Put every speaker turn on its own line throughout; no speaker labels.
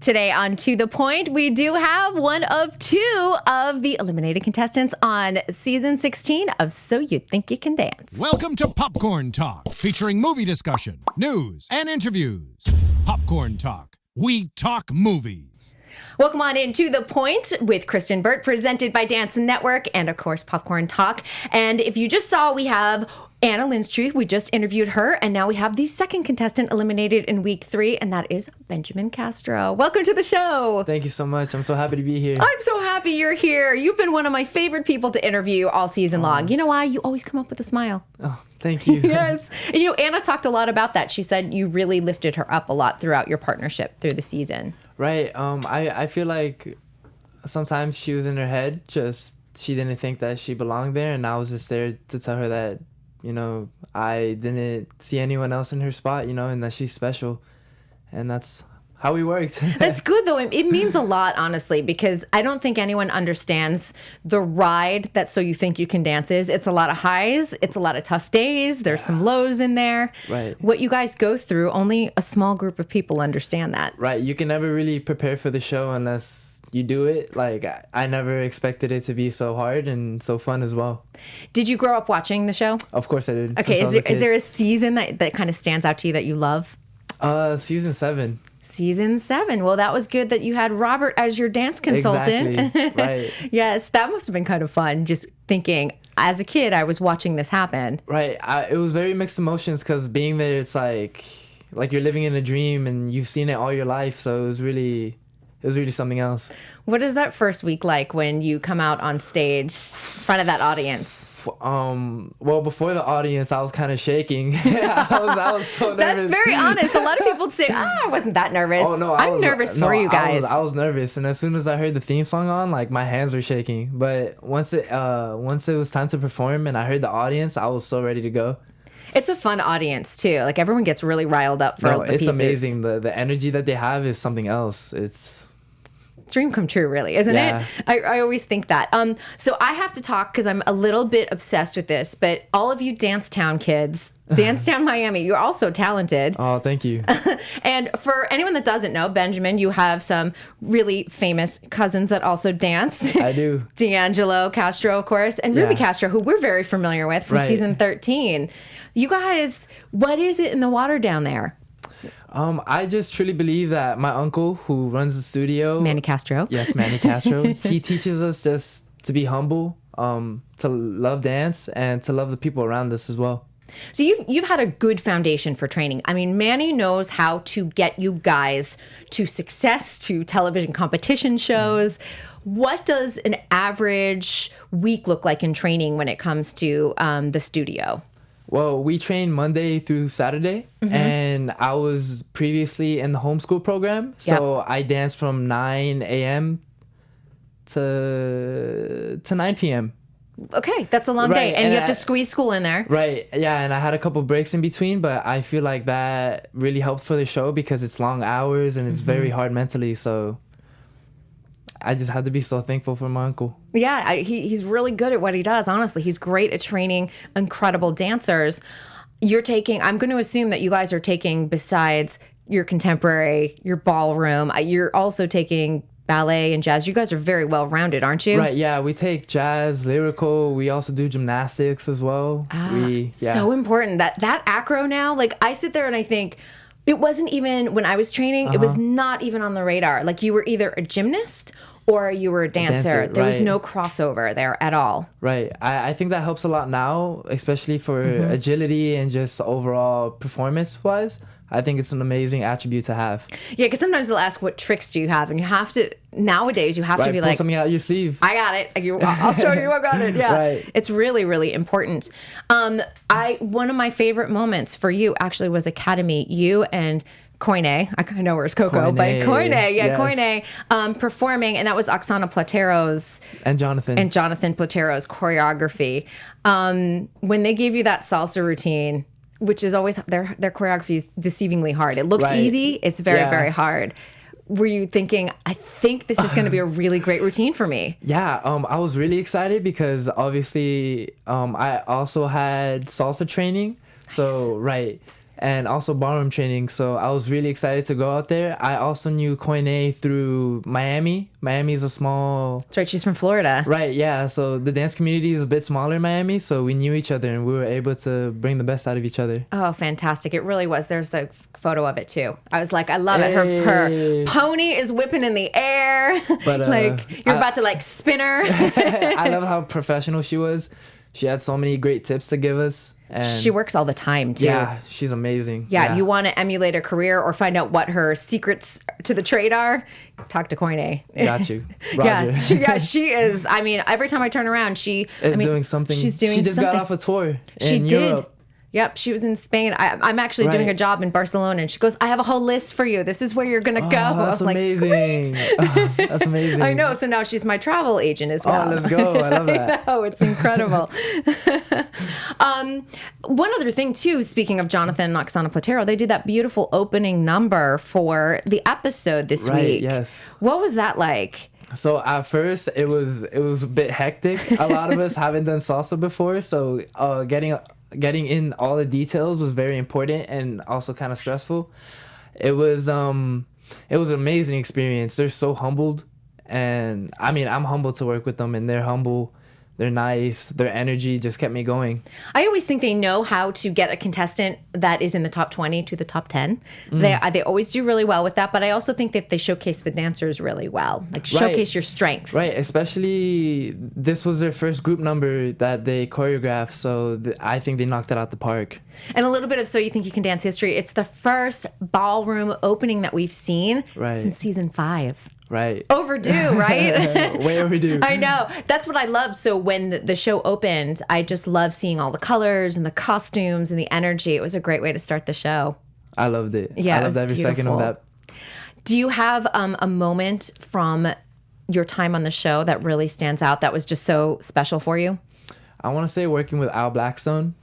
Today on To The Point, we do have one of two of the eliminated contestants on season 16 of So You Think You Can Dance.
Welcome to Popcorn Talk, featuring movie discussion, news, and interviews. Popcorn Talk. We talk movies.
Welcome on in To The Point with Kristen Burt, presented by Dance Network and, of course, Popcorn Talk. And if you just saw, we have Anna Linstruth. We just interviewed her, and now we have the second contestant eliminated in week 3, and that is Benjamin Castro. Welcome to the show.
Thank you so much. I'm so happy to be here.
I'm so happy you're here. You've been one of my favorite people to interview all season long. You know why? You always come up with a smile.
Oh, thank you.
Yes. And, Anna talked a lot about that. She said you really lifted her up a lot throughout your partnership through the season.
Right. I feel like sometimes she was in her head, just she didn't think that she belonged there, and I was just there to tell her that, I didn't see anyone else in her spot, and that she's special. And that's how we worked.
That's good, though. It means a lot, honestly, because I don't think anyone understands the ride that So You Think You Can Dance is. It's a lot of highs. It's a lot of tough days. There's some lows in there.
Right.
What you guys go through, only a small group of people understand that.
Right. You can never really prepare for the show unless you do it. Like, I never expected it to be so hard and so fun as well.
Did you grow up watching the show?
Of course I did.
Okay. Is there a season that kind of stands out to you that you love?
Season 7.
Season 7. Well, that was good that you had Robert as your dance consultant.
Exactly. Right.
Yes, that must have been kind of fun. Just thinking, as a kid, I was watching this happen.
Right. It was very mixed emotions because being there, it's like you're living in a dream and you've seen it all your life. So it was really something else.
What is that first week like when you come out on stage in front of that audience?
Well, before the audience, I was kind of shaking. I was so nervous.
That's very honest. A lot of people say, I wasn't that nervous.
Oh, no,
I'm nervous for you guys.
I was nervous. And as soon as I heard the theme song on, my hands were shaking. But once it was time to perform and I heard the audience, I was so ready to go.
It's a fun audience, too. Everyone gets really riled up for the pieces.
It's amazing. The energy that they have is something else. It's
dream come true, really, isn't it? I always think that. So I have to talk because I'm a little bit obsessed with this, but all of you Dancetown kids, Dancetown Miami, you're also talented.
Oh, thank you.
And for anyone that doesn't know, Benjamin, you have some really famous cousins that also dance.
I do.
D'Angelo Castro, of course, and Ruby Castro, who we're very familiar with from season 13. You guys, what is it in the water down there?
I just truly believe that my uncle, who runs the studio,
Manny Castro.
Yes, Manny Castro. He teaches us just to be humble, to love dance, and to love the people around us as well.
So you've had a good foundation for training. I mean, Manny knows how to get you guys to success, to television competition shows. What does an average week look like in training when it comes to the studio?
Well, we train Monday through Saturday, and I was previously in the homeschool program, so I danced from 9 a.m. to 9 p.m.
Okay, that's a long day, and you have to squeeze school in there.
Right, yeah, and I had a couple breaks in between, but I feel like that really helped for the show because it's long hours and it's very hard mentally, so I just had to be so thankful for my uncle.
Yeah, he's really good at what he does, honestly. He's great at training incredible dancers. I'm going to assume that you guys are taking, besides your contemporary, your ballroom, you're also taking ballet and jazz. You guys are very well-rounded, aren't you?
Right, yeah. We take jazz, lyrical. We also do gymnastics as well.
So important. That acro now, I sit there and I think, it wasn't even, when I was training, it was not even on the radar. You were either a gymnast or you were a dancer. There was no crossover there at all.
Right. I think that helps a lot now, especially for agility and just overall performance-wise. I think it's an amazing attribute to have.
Yeah, because sometimes they'll ask, what tricks do you have? And you have to, nowadays, you have to be
pull something out of your sleeve.
I got it. I'll show you I got it. Yeah.
Right.
It's really, really important. One of my favorite moments for you actually was Academy. You and Koine, I know where's Coco, but Koine, Koine, performing, and that was Oksana Platero's
and Jonathan
Platero's choreography. When they gave you that salsa routine, which is always their choreography is deceivingly hard. It looks easy, it's very, very hard. Were you thinking, I think this is going to be a really great routine for me?
Yeah, I was really excited because obviously I also had salsa training. So, and also ballroom training. So I was really excited to go out there. I also knew Koine through Miami. Miami is a small...
That's right, she's from Florida.
Right, yeah. So the dance community is a bit smaller in Miami, so we knew each other and we were able to bring the best out of each other.
Oh, fantastic. It really was. There's the photo of it too. I was like, I love it. Her pony is whipping in the air.
But,
like you're about to like spin her.
I love how professional she was. She had so many great tips to give us. And
she works all the time too.
Yeah, she's amazing.
Yeah, you want to emulate her career or find out what her secrets to the trade are, talk to Koine.
Got you. Roger.
She is. I mean, every time I turn around, she
is doing something.
She's doing
She just got off a tour in Europe.
Yep, she was in Spain. I'm actually doing a job in Barcelona, and she goes, "I have a whole list for you. This is where you're gonna go."
That's amazing. That's amazing.
I know. So now she's my travel agent as well.
Oh, let's go! I love that.
I know, it's incredible. One other thing too. Speaking of Jonathan and Oksana Platero, they did that beautiful opening number for the episode this week.
Yes.
What was that like?
So at first it was a bit hectic. A lot of us haven't done salsa before, so getting in all the details was very important and also kind of stressful. It was an amazing experience. They're so humbled, and I mean, I'm humbled to work with them, and they're humble. They're nice. Their energy just kept me going.
I always think they know how to get a contestant that is in the top 20 to the top 10. They always do really well with that, but I also think that they showcase the dancers really well. Like showcase your strengths.
Right, especially this was their first group number that they choreographed, so I think they knocked it out the park.
And a little bit of So You Think You Can Dance history. It's the first ballroom opening that we've seen since season 5.
Right.
Overdue, right?
Way overdue.
I know. That's what I love. So when the show opened, I just love seeing all the colors and the costumes and the energy. It was a great way to start the show.
I loved it.
Yeah,
I loved every second of that.
Do you have a moment from your time on the show that really stands out that was just so special for you?
I want to say working with Al Blackstone.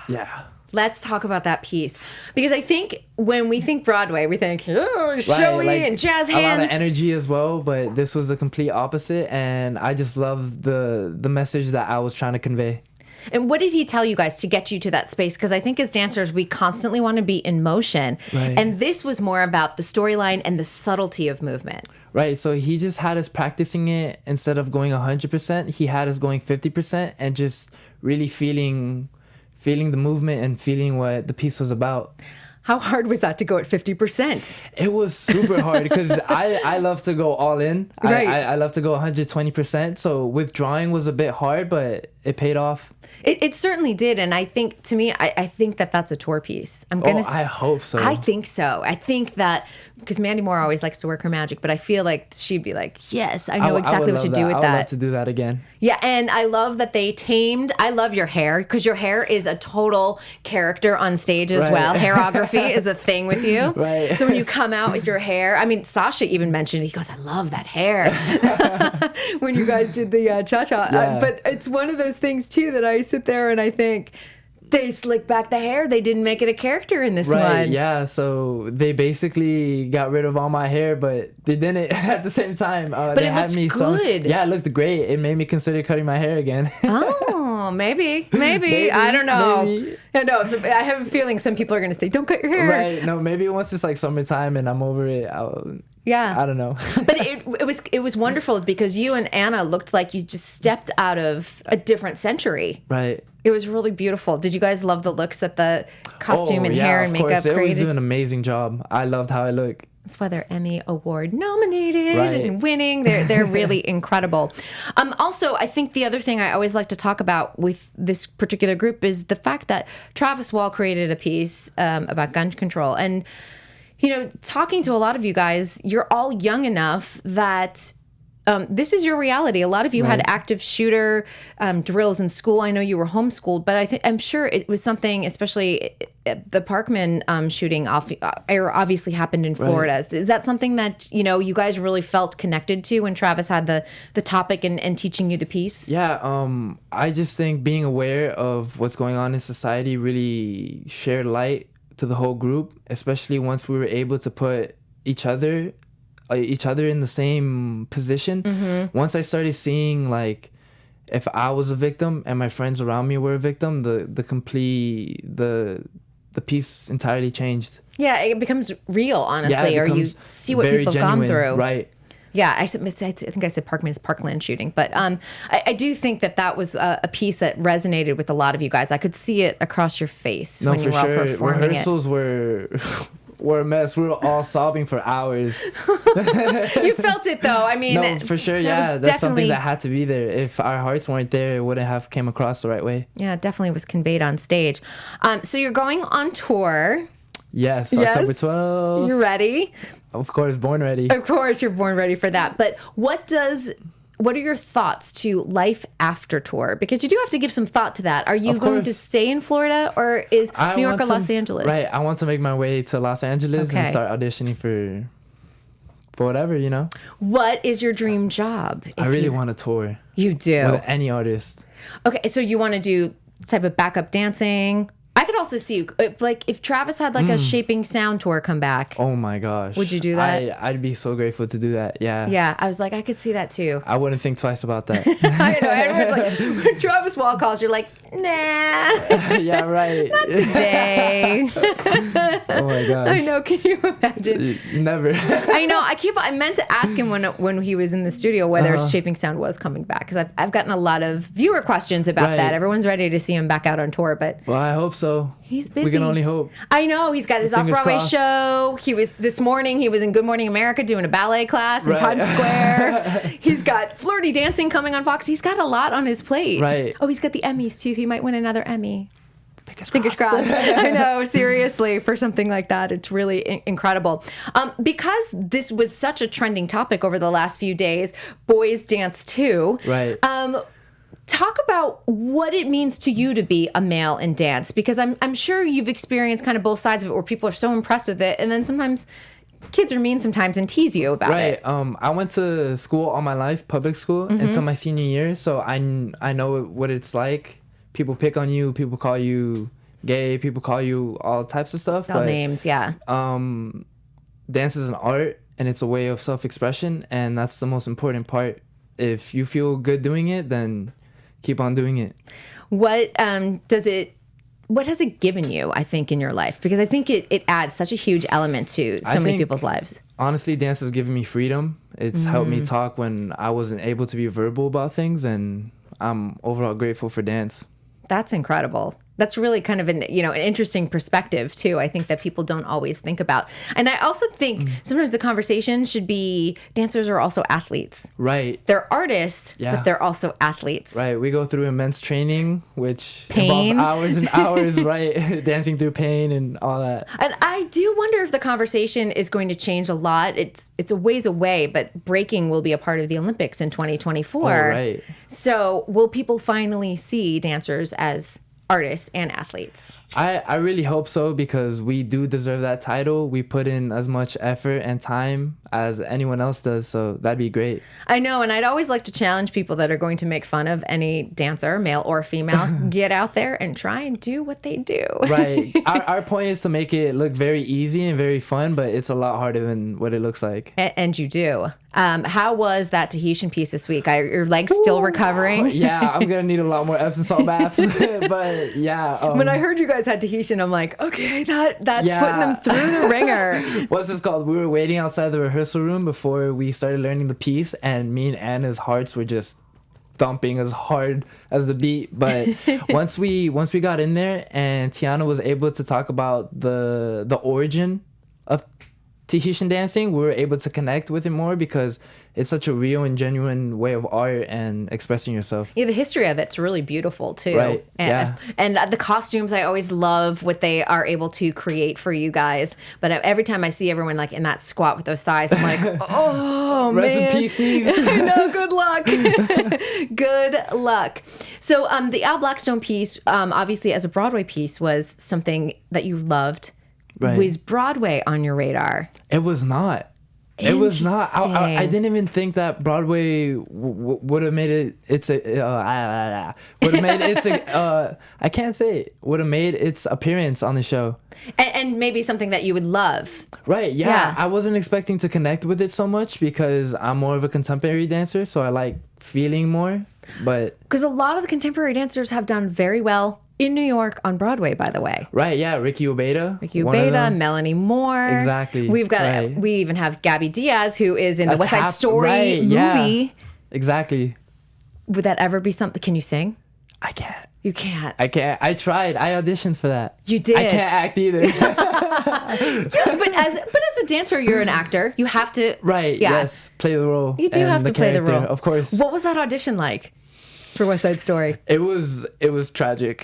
Yeah.
Let's talk about that piece. Because I think when we think Broadway, we think, oh, showy and jazz hands.
A lot of energy as well, but this was the complete opposite. And I just love the message that I was trying to convey.
And what did he tell you guys to get you to that space? Because I think as dancers, we constantly want to be in motion.
Right.
And this was more about the storyline and the subtlety of movement.
Right. So he just had us practicing it instead of going 100%. He had us going 50% and just really feeling the movement and feeling what the piece was about.
How hard was that to go at 50%?
It was super hard because I love to go all in.
Right.
I love to go 120%. So withdrawing was a bit hard, but it paid off.
It certainly did. And I think, to me, I think that that's a tour piece.
I hope so.
I think so. I think that, because Mandy Moore always likes to work her magic, but I feel like she'd be like, yes, I know exactly what to do with that.
I would love to do that again.
Yeah, and I love that they tamed, I love your hair, because your hair is a total character on stage as well. Hairography is a thing with you.
Right.
So when you come out with your hair, I mean, Sasha even mentioned, he goes, I love that hair. When you guys did the cha-cha.
Yeah.
But it's one of those things, too, that I sit there and I think, they slicked back the hair. They didn't make it a character in this one.
Right, yeah. So they basically got rid of all my hair, but they didn't at the same time.
But it looked good.
Yeah, it looked great. It made me consider cutting my hair again.
Oh, maybe. I don't know.
Maybe.
I know. So I have a feeling some people are going to say, don't cut your hair.
Right. No, maybe once it's like summertime and I'm over it,
yeah.
I don't know.
But it was wonderful because you and Anna looked like you just stepped out of a different century.
Right.
It was really beautiful. Did you guys love the looks that the costume and hair and makeup created?
They always do an amazing job. I loved how I look.
That's why they're Emmy Award nominated
Right.
and winning. They're really incredible. Also, I think the other thing I always like to talk about with this particular group is the fact that Travis Wall created a piece about gun control. And, you know, talking to a lot of you guys, you're all young enough that this is your reality. A lot of you had active shooter drills in school. I know you were homeschooled, but I'm sure it was something, especially the Parkman shooting obviously happened in Florida. Right. Is that something that, you know, you guys really felt connected to when Travis had the topic and teaching you the piece?
Yeah, I just think being aware of what's going on in society really shared light to the whole group, especially once we were able to put each other in the same position. Mm-hmm. Once I started seeing, like, if I was a victim and my friends around me were a victim, the the piece entirely changed.
Yeah, it becomes real, honestly,
Yeah, it
or you
becomes
see what
very
people have gone
genuine,
through.
Right.
Yeah, I think I said Parkman's Parkland shooting, but I do think that was a piece that resonated with a lot of you guys. I could see it across your face when you were all performing
Rehearsals were a mess. We were all sobbing for hours.
You felt it though. I mean,
no, for sure. Yeah, that's something that had to be there. If our hearts weren't there, it wouldn't have came across the right way.
Yeah, it definitely was conveyed on stage. So you're going on tour.
Yes, October 12th.
You ready?
Of course, born ready.
Of course, you're born ready for that. But what are your thoughts to life after tour? Because you do have to give some thought to that. Are you going to stay in Florida, or is New York or Los Angeles?
Right. I want to make my way to Los Angeles and start auditioning for whatever, you know?
What is your dream job?
I really want to tour.
You do?
With any artist.
Okay, so you want to do type of backup dancing? I could also see you, if Travis had a Shaping Sound tour come back.
Oh my gosh.
Would you do that?
I'd be so grateful to do that. Yeah.
Yeah, I was like, I could see that too.
I wouldn't think twice about that.
I know. Everyone's like, when Travis Wall calls, you're like, nah.
Yeah, right.
Not today.
Oh my gosh.
I know. Can you imagine?
Never.
I know. I meant to ask him when he was in the studio whether Shaping Sound was coming back, because I've gotten a lot of viewer questions about that. Everyone's ready to see him back out on tour, but
well, I hope so.
He's busy.
We can only hope.
I know. He's got his off-Broadway show. This morning he was in Good Morning America doing a ballet class in Times Square. He's got Flirty Dancing coming on Fox. He's got a lot on his plate.
Right.
Oh, he's got the Emmys too. He might win another Emmy. Fingers crossed. I know, seriously, for something like that, it's really incredible. Because this was such a trending topic over the last few days, Boys Dance 2.
Right.
Talk about what it means to you to be a male in dance, because I'm sure you've experienced kind of both sides of it, where people are so impressed with it, and then sometimes kids are mean sometimes and tease you about it.
I went to school all my life, public school, until my senior year, so I know what it's like. People pick on you, people call you gay, people call you all types of stuff.
All names, yeah.
Dance is an art, and it's a way of self-expression, and that's the most important part. If you feel good doing it, then keep on doing it. What
has it given you, I think, in your life? Because I think it adds such a huge element to so many people's lives.
Honestly, dance has given me freedom. It's helped me talk when I wasn't able to be verbal about things, and I'm overall grateful for dance.
That's incredible. That's really kind of an interesting perspective too. I think that people don't always think about. And I also think sometimes the conversation should be dancers are also athletes.
Right.
They're artists, but they're also athletes.
Right. We go through immense training, which involves hours and hours, right? Dancing through pain and all that.
And I do wonder if the conversation is going to change a lot. It's a ways away, but breaking will be a part of the Olympics in 2024.
Oh, right.
So will people finally see dancers as artists and athletes?
I really hope so, because we do deserve that title. We put in as much effort and time as anyone else does, so that'd be great.
I know, and I'd always like to challenge people that are going to make fun of any dancer, male or female, get out there and try and do what they do.
Right. Our point is to make it look very easy and very fun, but it's a lot harder than what it looks like.
And you do. How was that Tahitian piece this week? Your leg's still recovering?
Yeah, I'm going to need a lot more Epsom salt baths. But yeah.
When I heard you guys had Tahitian, I'm like, okay, that's putting them through the ringer.
What's this called? We were waiting outside the rehearsal room before we started learning the piece, and me and Anna's hearts were just thumping as hard as the beat. But once we got in there and Tiana was able to talk about the origin of Tahitian dancing, we were able to connect with it more, because it's such a real and genuine way of art and expressing yourself.
Yeah, the history of it's really beautiful too.
Right.
And the costumes, I always love what they are able to create for you guys. But every time I see everyone like in that squat with those thighs, I'm like, oh man.
Rest in peace, knees.
I know. Good luck. Good luck. So the Al Blackstone piece, obviously as a Broadway piece, was something that you loved.
Right.
Was Broadway on your radar?
It was not. It was not. I didn't even think that Broadway would have made it. Would have made its. I can't say it. Would have made its appearance on the show.
And maybe something that you would love.
Right. Yeah. I wasn't expecting to connect with it so much, because I'm more of a contemporary dancer, so I like feeling more. But
because a lot of the contemporary dancers have done very well in New York on Broadway, by the way.
Right, yeah, Ricky Ubeda.
Ricky Ubeda, Melanie Moore.
Exactly.
We've got we even have Gabby Diaz, who is in the West Side Story movie.
Yeah. Exactly.
Would that ever be something? Can you sing?
I can't.
You can't.
I can't. I tried. I auditioned for that.
You did.
I can't act either.
Yeah, but as a dancer, you're an actor. You have to.
Right.
Yeah.
Yes. Play the role.
You do have to play the role,
of course.
What was that audition like for West Side Story?
It was tragic.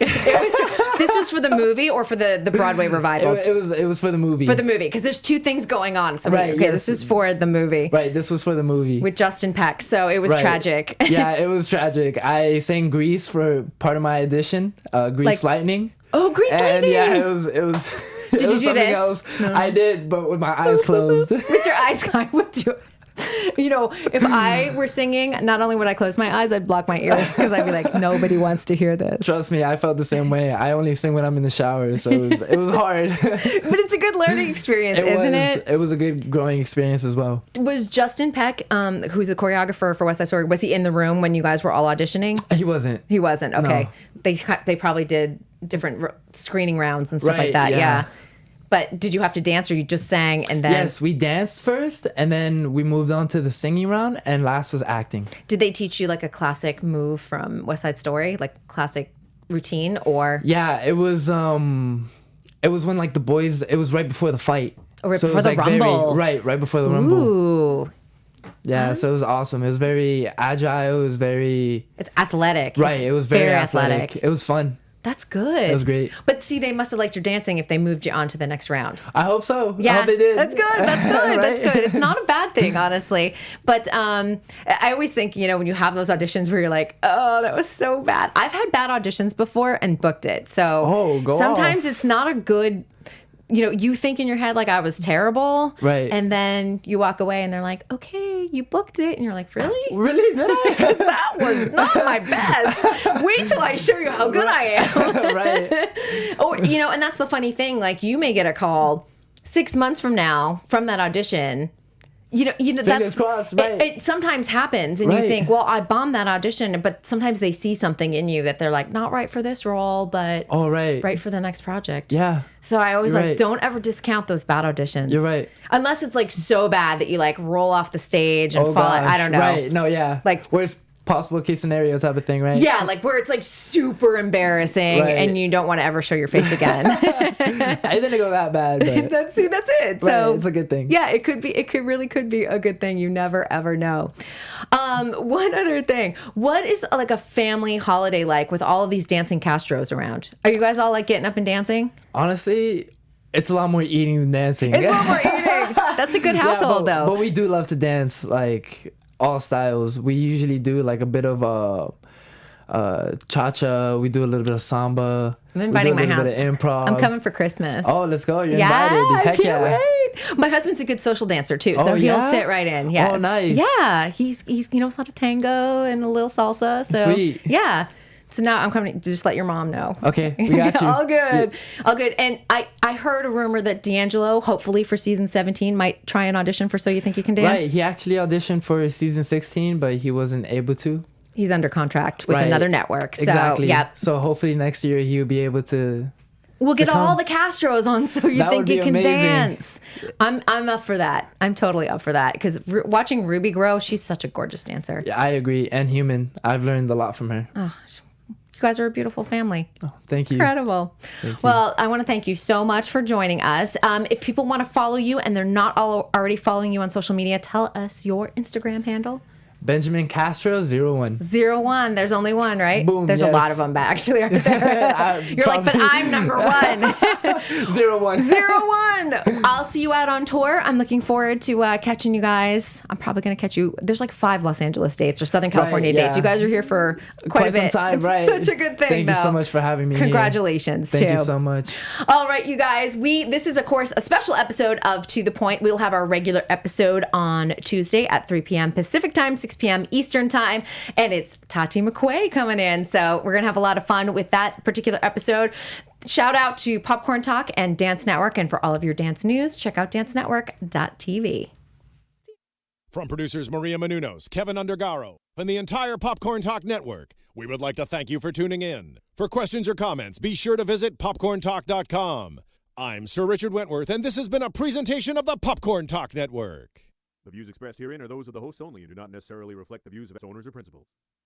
This was for the movie or for the Broadway revival?
It was for the movie.
For the movie, because there's two things going on. So
Right,
okay,
yes.
this was for the movie.
Right. This was for the movie.
With Justin Peck, so it was
Right.
tragic.
Yeah, it was tragic. I sang Grease for part of my audition. Grease Lightning.
Oh, Grease
And
Lightning!
yeah, it was. Did
you do this?
Else. No. I did, but with my eyes closed.
With your eyes, I would do it. You know, if I were singing, not only would I close my eyes, I'd block my ears because I'd be like, nobody wants to hear this.
Trust me, I felt the same way. I only sing when I'm in the shower, so it was hard.
But it's a good learning experience, isn't it?
It was a good growing experience as well.
Was Justin Peck, who's the choreographer for West Side Story, was he in the room when you guys were all auditioning?
He wasn't.
He wasn't. Okay.
No.
They probably did different screening rounds and stuff like
Right,
that.
yeah.
Yeah. But did you have to dance or you just sang and then?
Yes, we danced first, and then we moved on to the singing round, and last was acting.
Did they teach you like a classic move from West Side Story, like classic routine, or?
Yeah, it was when like the boys. It was right before the fight.
Or right
So it
before
was,
the
like,
Rumble.
right before the Rumble.
Ooh.
Yeah, so it was awesome. It was very agile. It was very
It's athletic.
right.
It's
It was very athletic. It was fun.
That's good.
It was great.
But see, they must have liked your dancing if they moved you on to the next round.
I hope so.
Yeah,
I hope they did.
That's good. That's good. That's
Right?
good. It's not a bad thing, honestly. But I always think, you know, when you have those auditions where you're like, oh, that was so bad. I've had bad auditions before and booked it. So sometimes it's not a good. You know, you think in your head like I was terrible,
Right?
And then you walk away and they're like, "Okay, you booked it," and you're like, "Really?
Really? Did I?
Because that was not my best. Wait till I show you how good I am."
Right.
Or, you know, and that's the funny thing. Like, you may get a call 6 months from now from that audition. You know,
Fingers
that's
crossed, right.
It sometimes happens, and you
Right.
think, well, I bombed that audition, but sometimes they see something in you that they're like, not right for this role, but
Oh, right.
right for the next project.
Yeah.
So I always
You're
like,
right.
don't ever discount those bad auditions.
You're right.
Unless it's like so bad that you like roll off the stage and
Oh,
fall out. I
gosh.
don't know.
Right. No. Yeah.
Like-
worst possible case scenario type of thing, right?
Yeah, like where it's like super embarrassing
Right.
and you don't want to ever show your face again.
I didn't go that bad, but
that's it.
right,
So
it's a good thing.
Yeah, it really could be a good thing. You never ever know. One other thing. What is like a family holiday like with all of these dancing Castros around? Are you guys all like getting up and dancing?
Honestly, it's a lot more eating than dancing.
It's what we're eating. That's a good household
but,
though.
But we do love to dance, like all styles. We usually do like a bit of cha-cha. We do a little bit of samba.
I'm inviting
we do a
my
little bit of improv.
I'm coming for Christmas.
Oh, let's go. You're
yeah,
invited.
I
Heck
can't
yeah.
wait. My husband's a good social dancer too, so
Oh,
he'll
yeah?
fit right in. Yeah.
Oh, nice.
Yeah, he's he knows how to tango and a little salsa. So
Sweet.
yeah. So now I'm coming to just let your mom know.
Okay, we got you.
All good. All good. And I heard a rumor that D'Angelo, hopefully for season 17, might try an audition for So You Think You Can Dance.
Right, he actually auditioned for season 16, but he wasn't able to.
He's under contract with
Right.
another network. So,
Exactly.
yep.
So hopefully next year he'll be able to.
We'll get
come.
all the Castros on So You
That
Think
would be
You Can
amazing.
Dance. I'm up for that. I'm totally up for that because watching Ruby grow, she's such a gorgeous dancer.
Yeah, I agree. And human. I've learned a lot from her.
You guys are a beautiful family.
Oh, thank you.
Incredible. Well, I want to thank you so much for joining us. If people want to follow you and they're not already following you on social media, tell us your Instagram handle.
Benjamin Castro 01.
01. There's only one, right?
Boom,
There's a
yes.
lot of them, actually, aren't there? You're like, but I'm number one.
01.
01. I'll see you out on tour. I'm looking forward to catching you guys. I'm probably going to catch you. There's like 5 Los Angeles dates or Southern California
yeah.
dates. You guys are here for quite a bit.
some time,
It's
right?
such a good thing,
Thank you so
though.
much for having me.
Congratulations,
Thank
too.
you so much.
All right, you guys. This is, of course, a special episode of To The Point. We'll have our regular episode on Tuesday at 3 p.m. Pacific time, 6 p.m. Eastern time, and it's Tati McQuay coming in. So we're going to have a lot of fun with that particular episode. Shout out to Popcorn Talk and Dance Network, and for all of your dance news, check out dancenetwork.tv.
From producers Maria Menounos, Kevin Undergaro, and the entire Popcorn Talk Network, we would like to thank you for tuning in. For questions or comments, be sure to visit popcorntalk.com. I'm Sir Richard Wentworth, and this has been a presentation of the Popcorn Talk Network.
The views expressed herein are those of the hosts only and do not necessarily reflect the views of its owners or principals.